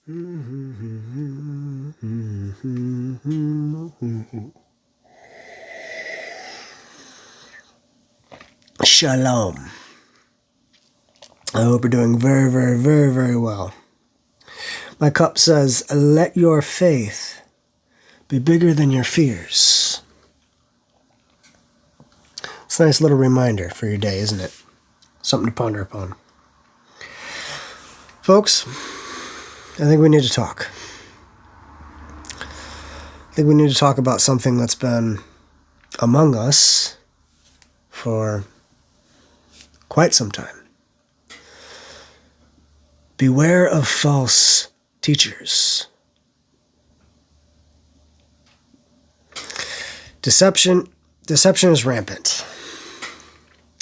Shalom. I hope you're doing very, very, very, very well. My cup says, let your faith be bigger than your fears. It's a nice little reminder for your day, isn't it? Something to ponder upon. Folks, I think we need to talk. I think we need to talk about something that's been among us for quite some time. Beware of false teachers. Deception is rampant.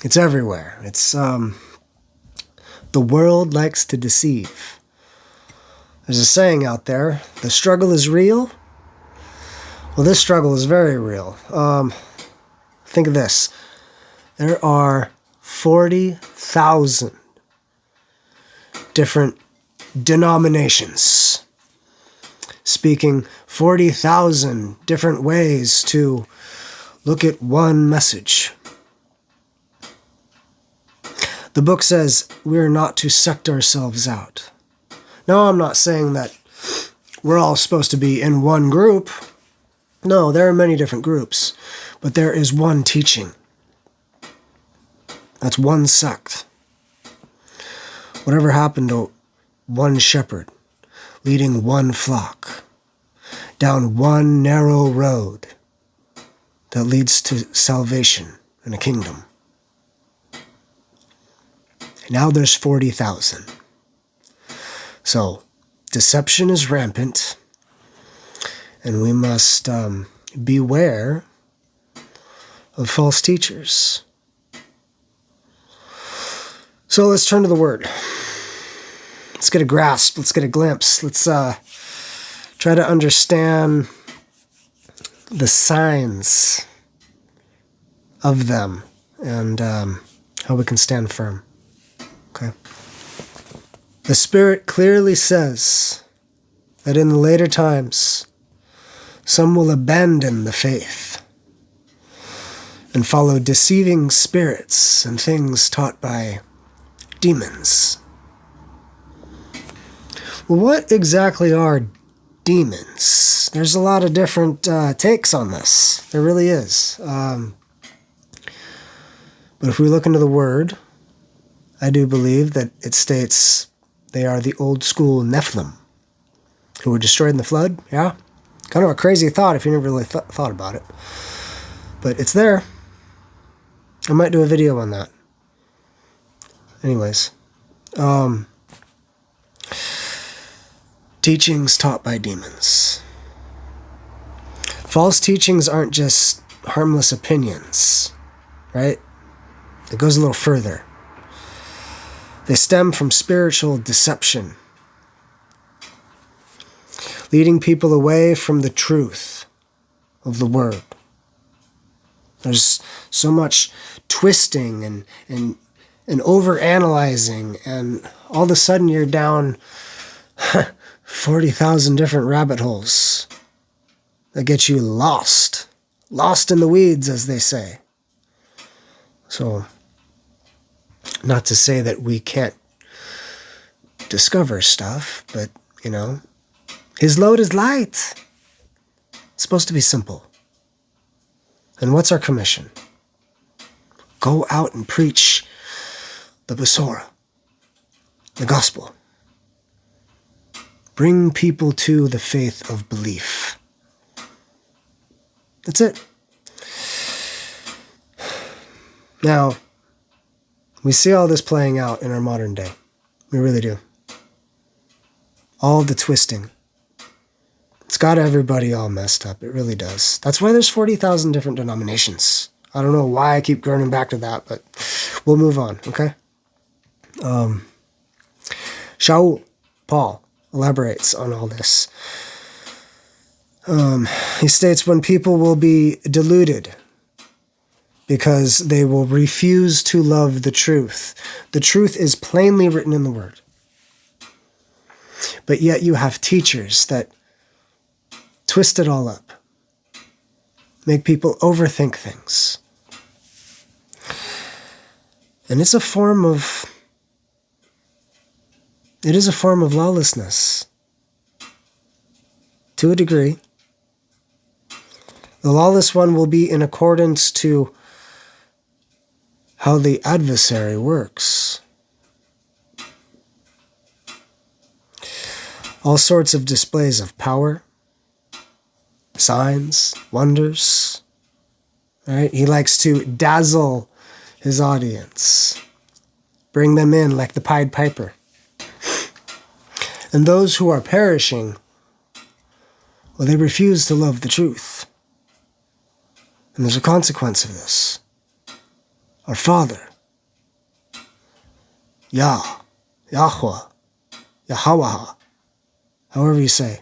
It's everywhere. It's the world likes to deceive. There's a saying out there, the struggle is real. Well, this struggle is very real. Think of this. There are 40,000 different denominations speaking 40,000 different ways to look at one message. The book says we're not to sect ourselves out. No, I'm not saying that we're all supposed to be in one group. No, there are many different groups, but there is one teaching. That's one sect. Whatever happened to one shepherd leading one flock down one narrow road that leads to salvation and a kingdom? Now there's 40,000. So deception is rampant, and we must beware of false teachers. So let's turn to the Word. Let's get a grasp. Let's get a glimpse. Let's try to understand the signs of them and how we can stand firm. Okay. The Spirit clearly says that in the later times, some will abandon the faith and follow deceiving spirits and things taught by demons. Well, what exactly are demons? There's a lot of different takes on this. There really is. But if we look into the Word, I do believe that it states they are the old school Nephilim who were destroyed in the flood. Yeah? Kind of a crazy thought if you never really thought about it. But it's there. I might do a video on that. Anyways. Teachings taught by demons. False teachings aren't just harmless opinions, right? It goes a little further. They stem from spiritual deception, leading people away from the truth of the Word. There's so much twisting and overanalyzing, and all of a sudden you're down 40,000 different rabbit holes that get you lost in the weeds, as they say. So, not to say that we can't discover stuff, but, His load is light. It's supposed to be simple. And what's our commission? Go out and preach the Besorah, the gospel. Bring people to the faith of belief. That's it. Now, we see all this playing out in our modern day. We really do. All the twisting. It's got everybody all messed up. It really does. That's why there's 40,000 different denominations. I don't know why I keep going back to that, but we'll move on, okay? Paul, elaborates on all this. He states, when people will be deluded because they will refuse to love the truth. The truth is plainly written in the Word. But yet you have teachers that twist it all up, make people overthink things. And it is a form of lawlessness. To a degree. The lawless one will be in accordance to how the adversary works. All sorts of displays of power, signs, wonders. Right? He likes to dazzle his audience, bring them in like the Pied Piper. And those who are perishing, well, they refuse to love the truth. And there's a consequence of this. Our Father, Yah, Yahweh, Yahweh, however you say,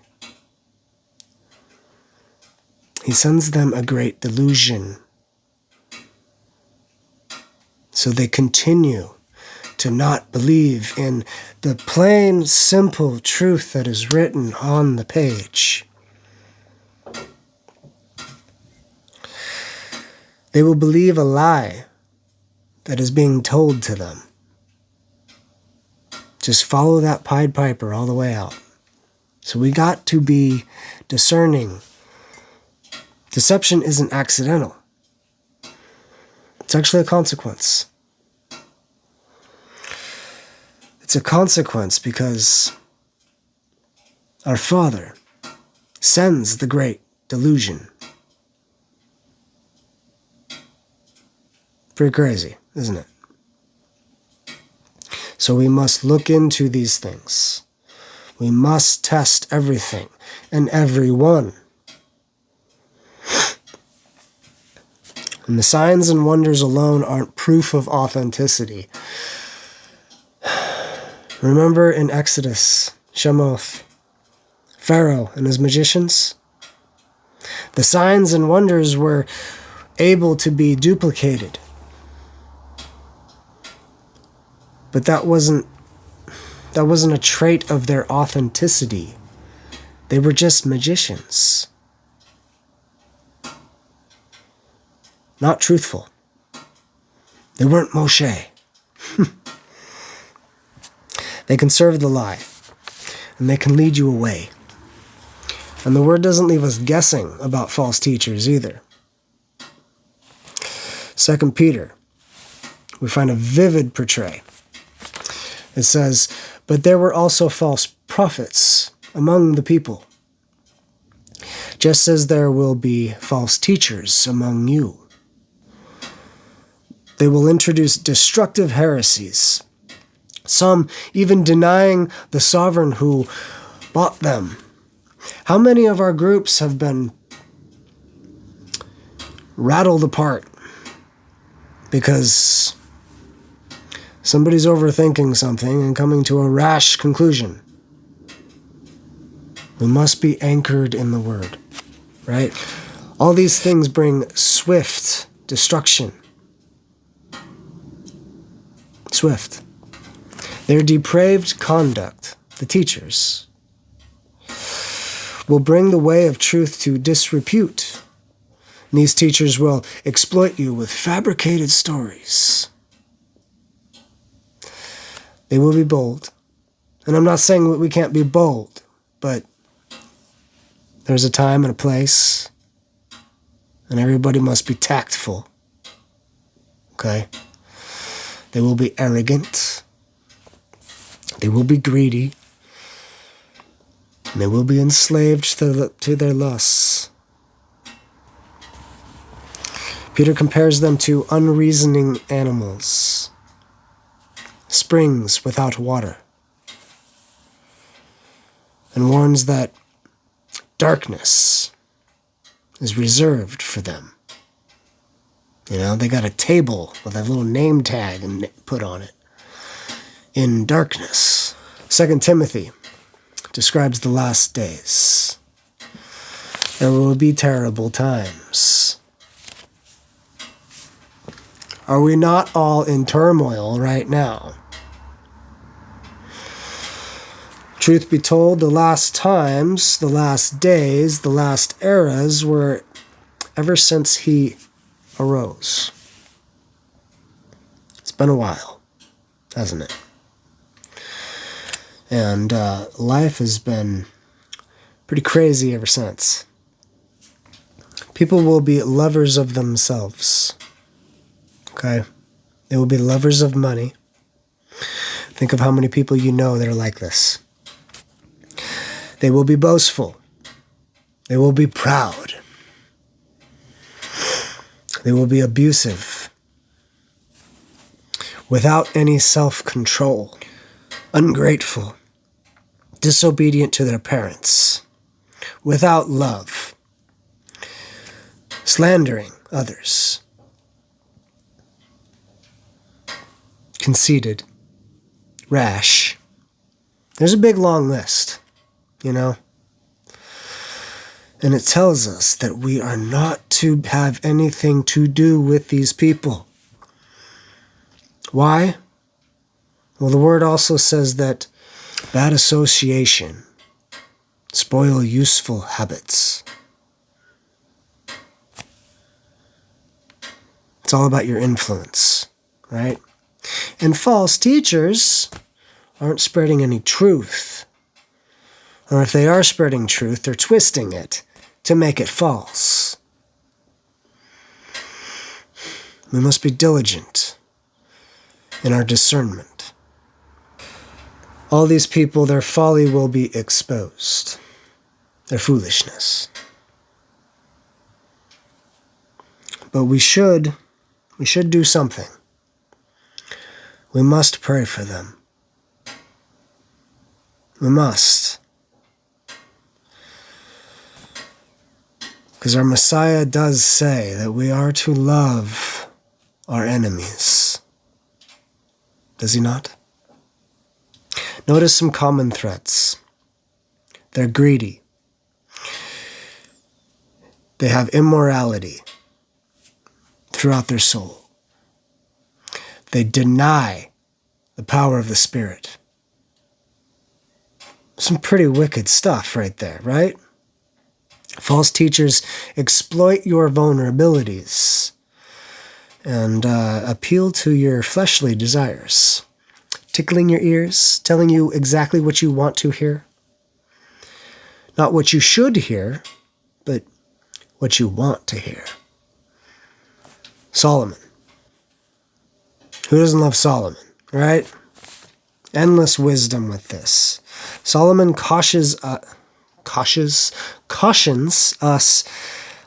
he sends them a great delusion. So they continue to not believe in the plain, simple truth that is written on the page. They will believe a lie that is being told to them. Just follow that Pied Piper all the way out. So we got to be discerning. Deception isn't accidental. It's actually a consequence. It's a consequence because our Father sends the great delusion. Pretty crazy, isn't it? So we must look into these things. We must test everything and everyone. And the signs and wonders alone aren't proof of authenticity. Remember in Exodus, Shemoth, Pharaoh and his magicians? The signs and wonders were able to be duplicated. But that wasn't a trait of their authenticity. They were just magicians. Not truthful. They weren't Moshe. They can serve the lie, and they can lead you away. And the word doesn't leave us guessing about false teachers either. 2 Peter, we find a vivid portray. It says, "But there were also false prophets among the people, just as there will be false teachers among you. They will introduce destructive heresies, some even denying the sovereign who bought them." How many of our groups have been rattled apart because somebody's overthinking something and coming to a rash conclusion? We must be anchored in the Word, right? All these things bring swift destruction. Swift. Their depraved conduct, the teachers, will bring the way of truth to disrepute. And these teachers will exploit you with fabricated stories. They will be bold. And I'm not saying that we can't be bold, but there's a time and a place, and everybody must be tactful. Okay? They will be arrogant. They will be greedy. And they will be enslaved to their lusts. Peter compares them to unreasoning animals, springs without water, and warns that darkness is reserved for them. You know, they got a table with a little name tag and put on it. In darkness. 2 Timothy describes the last days. There will be terrible times. Are we not all in turmoil right now? Truth be told, the last times, the last days, the last eras were ever since he arose. It's been a while, hasn't it? And life has been pretty crazy ever since. People will be lovers of themselves. Okay? They will be lovers of money. Think of how many people you know that are like this. They will be boastful. They will be proud. They will be abusive. Without any self-control. Ungrateful. Disobedient to their parents. Without love. Slandering others. Conceited. Rash. There's a big long list, you know? And it tells us that we are not to have anything to do with these people. Why? Well, the word also says that bad association spoil useful habits. It's all about your influence, right? And false teachers aren't spreading any truth. Or if they are spreading truth, they're twisting it to make it false. We must be diligent in our discernment. All these people, their folly will be exposed. Their foolishness. But we should do something. We must pray for them. We must. Because our Messiah does say that we are to love our enemies. Does he not? Notice some common threats. They're greedy. They have immorality throughout their soul. They deny the power of the Spirit. Some pretty wicked stuff right there, right? False teachers exploit your vulnerabilities and appeal to your fleshly desires, tickling your ears, telling you exactly what you want to hear. Not what you should hear, but what you want to hear. Solomon. Who doesn't love Solomon, right? Endless wisdom with this. Solomon cautions us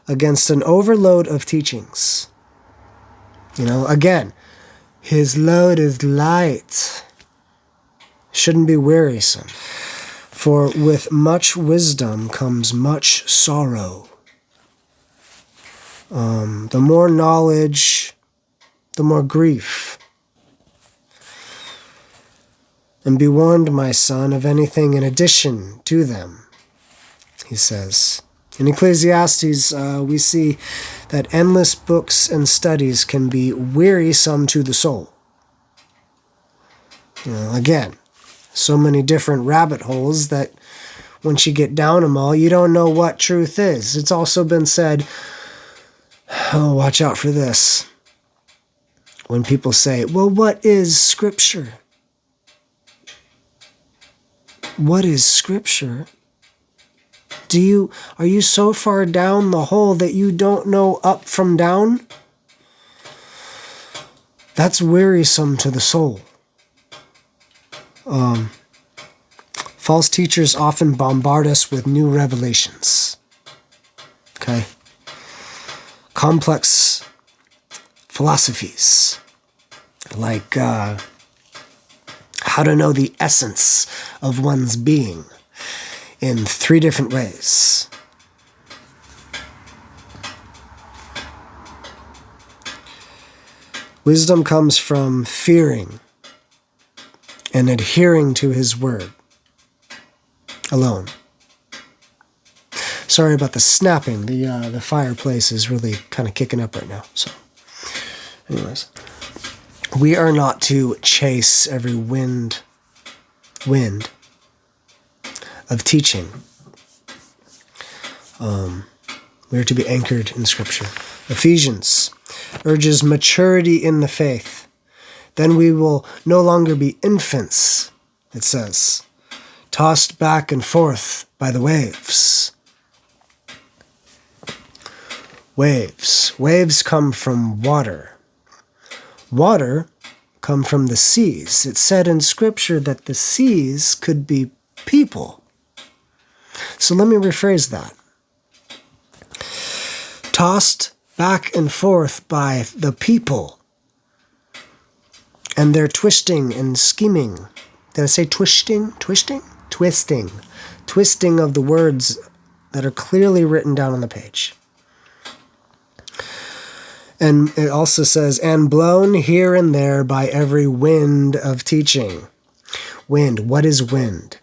against an overload of teachings. You know, again, his load is light. Shouldn't be wearisome. For with much wisdom comes much sorrow. The more knowledge, the more grief. And be warned, my son, of anything in addition to them, he says. In Ecclesiastes, we see that endless books and studies can be wearisome to the soul. You know, again, so many different rabbit holes that once you get down them all, you don't know what truth is. It's also been said, oh, watch out for this. When people say, well, what is Scripture? What is Scripture? Are you so far down the hole that you don't know up from down? That's wearisome to the soul. False teachers often bombard us with new revelations. Okay? Complex philosophies. Like how to know the essence of one's being in 3 different ways. Wisdom comes from fearing and adhering to his word alone. Sorry about the snapping. The fireplace is really kind of kicking up right now. So, anyways, we are not to chase every wind, of teaching. We are to be anchored in Scripture. Ephesians urges maturity in the faith. Then we will no longer be infants, it says, tossed back and forth by the waves. Waves. Waves come from water. Water come from the seas. It said in Scripture that the seas could be people. So let me rephrase that. Tossed back and forth by the people and their twisting and scheming. Did I say twisting? Twisting? Twisting. Twisting of the words that are clearly written down on the page. And it also says, and blown here and there by every wind of teaching. Wind. What is wind?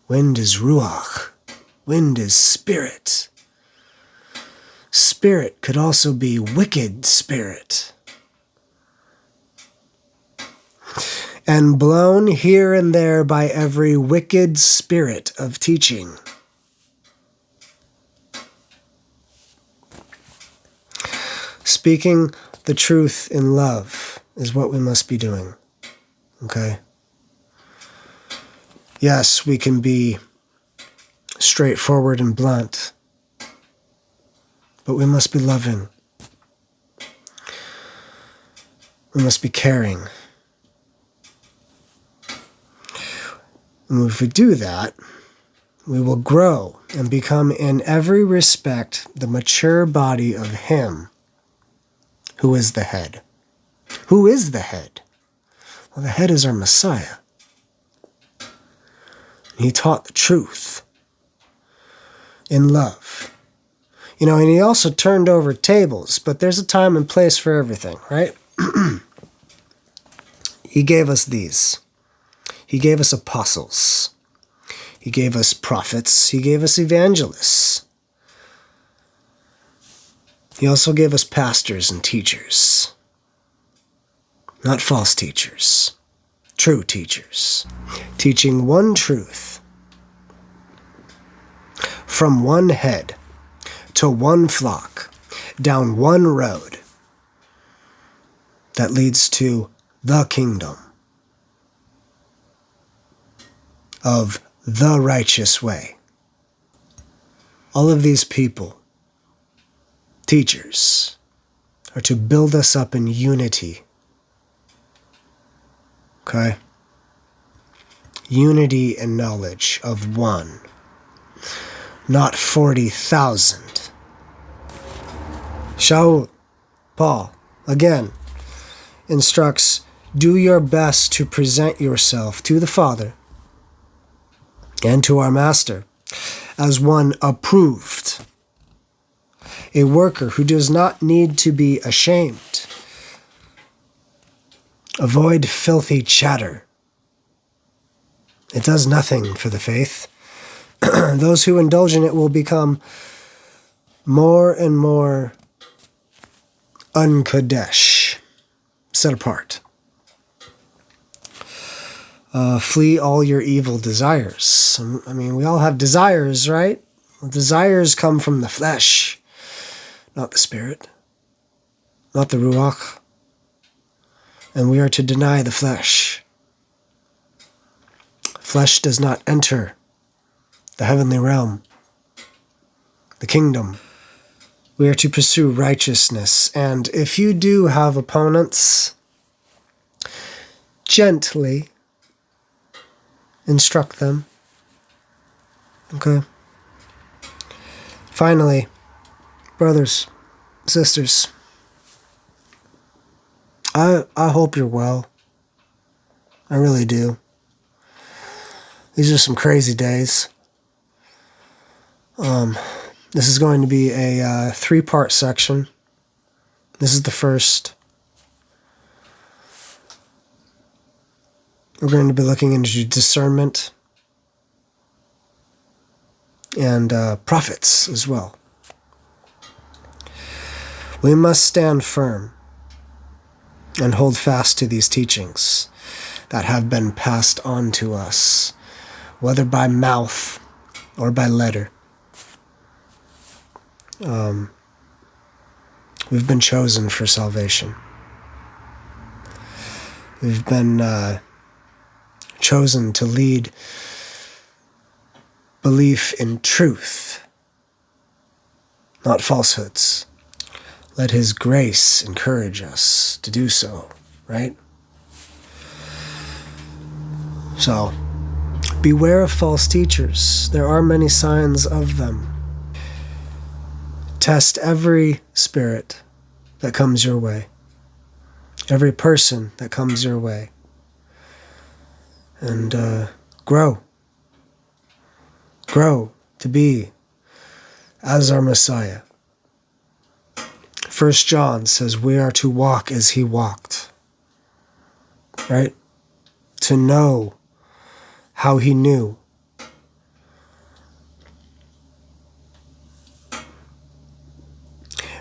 Wind is ruach. Wind is spirit. Spirit could also be wicked spirit. And blown here and there by every wicked spirit of teaching. Speaking the truth in love is what we must be doing. Okay? Yes, we can be straightforward and blunt, but we must be loving. We must be caring. And if we do that, we will grow and become in every respect the mature body of Him who is the head. Who is the head? Well, the head is our Messiah. He taught the truth in love. You know, and He also turned over tables, but there's a time and place for everything, right? He gave us these. He gave us apostles. He gave us prophets. He gave us evangelists. He also gave us pastors and teachers. Not false teachers. True teachers. Teaching one truth. From one head to one flock, down one road that leads to the kingdom of the righteous way. All of these people, teachers, are to build us up in unity. Okay? Unity and knowledge of one, not 40,000. Shaul, Paul, again, instructs, do your best to present yourself to the Father and to our Master as one approved, a worker who does not need to be ashamed. Avoid filthy chatter. It does nothing for the faith. Those who indulge in it will become more and more unkadesh, set apart. Flee all your evil desires. I mean, we all have desires, right? Well, desires come from the flesh, not the spirit, not the ruach. And we are to deny the flesh. Flesh does not enter the heavenly realm, the kingdom. We are to pursue righteousness. And if you do have opponents, gently instruct them. Okay? Finally, brothers, sisters, I hope you're well. I really do. These are some crazy days. This is going to be a 3-part section. This is the first. We're going to be looking into discernment and prophets as well. We must stand firm and hold fast to these teachings that have been passed on to us, whether by mouth or by letter. We've been chosen for salvation. We've been chosen to lead belief in truth, not falsehoods. Let His grace encourage us to do so, right? So, beware of false teachers. There are many signs of them. Test every spirit that comes your way, every person that comes your way, and grow. Grow to be as our Messiah. 1 John says we are to walk as He walked, right? To know how He knew.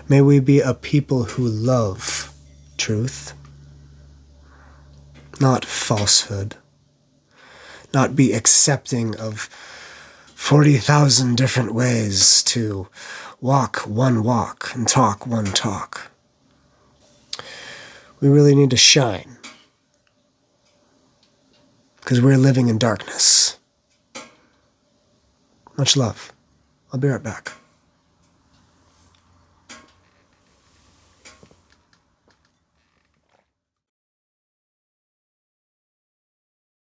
May we be a people who love truth, not falsehood, not be accepting of 40,000 different ways to walk one walk and talk one talk. We really need to shine because we're living in darkness. Much love. I'll be right back.